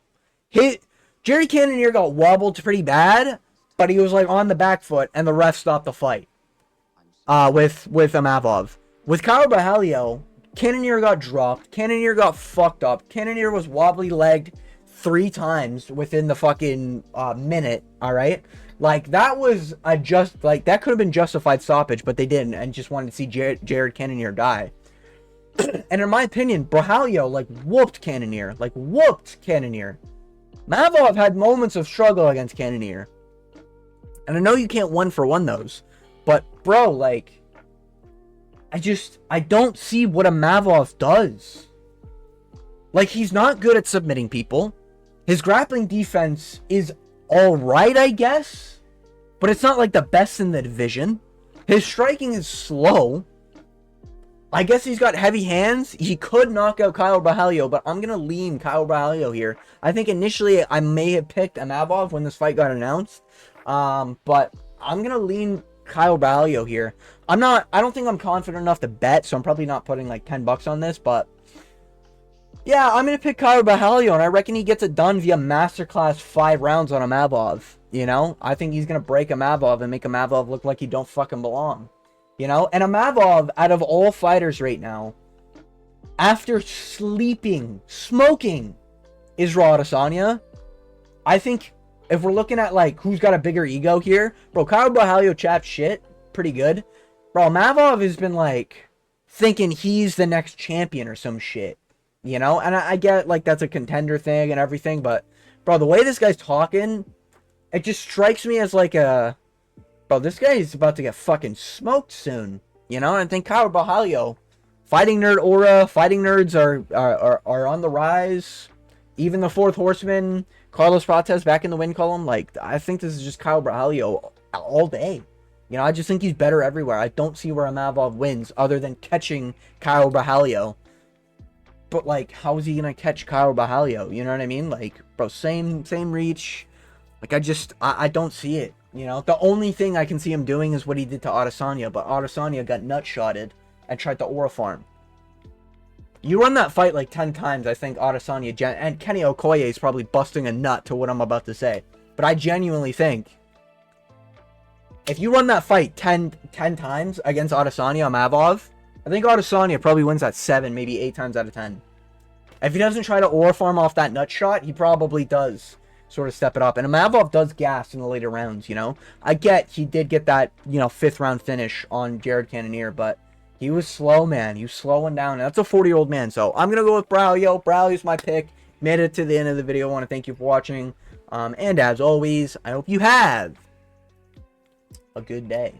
Jared Cannonier got wobbled pretty bad, but he was, like, on the back foot, and the ref stopped the fight. With Imavov. With Kaue Borralho, Cannonier got dropped. Cannonier got fucked up. Cannonier was wobbly-legged 3 times within the fucking minute, alright? Like, that was that could have been justified stoppage, but they didn't, and just wanted to see Jared Cannonier die. And in my opinion, Borralho, like, whooped Cannonier. Like, whooped Cannonier. Imavov had moments of struggle against Cannonier. And I know you can't 1-for-1 those. But, bro, like, I don't see what Imavov does. Like, he's not good at submitting people. His grappling defense is alright, I guess. But it's not, like, the best in the division. His striking is slow. I guess he's got heavy hands. He could knock out Kaue Borralho, but I'm going to lean Kaue Borralho here. I think initially I may have picked Imavov when this fight got announced. But I'm going to lean Kaue Borralho here. I don't think I'm confident enough to bet, so I'm probably not putting like $10 on this, but yeah, I'm going to pick Kaue Borralho, and I reckon he gets it done via masterclass 5 rounds on Imavov, you know? I think he's going to break Imavov and make Imavov look like he don't fucking belong, you know? And Imavov, out of all fighters right now, after smoking Israel Adesanya, I think if we're looking at, like, who's got a bigger ego here, bro, Kaue Borralho chapped shit pretty good. Bro, Imavov has been, like, thinking he's the next champion or some shit, you know? And I get, like, that's a contender thing and everything, but, bro, the way this guy's talking, it just strikes me as, like, bro, this guy is about to get fucking smoked soon, you know? And I think Kaue Borralho Fighting nerd aura, fighting nerds are on the rise. Even the fourth horseman, Carlos Prates back in the win column. Like, I think this is just Kyle Borralho all day. You know, I just think he's better everywhere. I don't see where Imavov wins other than catching Kyle Borralho. But, like, how is he going to catch Kyle Borralho? You know what I mean? Like, bro, same reach. Like, I don't see it. You know, the only thing I can see him doing is what he did to Adesanya. But Adesanya got nut-shotted and tried to aura farm. You run that fight like 10 times, I think Adesanya and Kenny Okoye is probably busting a nut to what I'm about to say. But I genuinely think if you run that fight 10 times against Adesanya Imavov, I think Adesanya probably wins that 7, maybe 8 times out of 10. If he doesn't try to aura farm off that nut shot, he probably does sort of step it up. And Imavov does gas in the later rounds, you know. I get he did get that, you know, 5th round finish on Jared Cannonier, but he was slow, man. He was slowing down. That's a 40-year-old man. So I'm going to go with Borralho. Borralho's my pick. Made it to the end of the video. I want to thank you for watching. And as always, I hope you have a good day.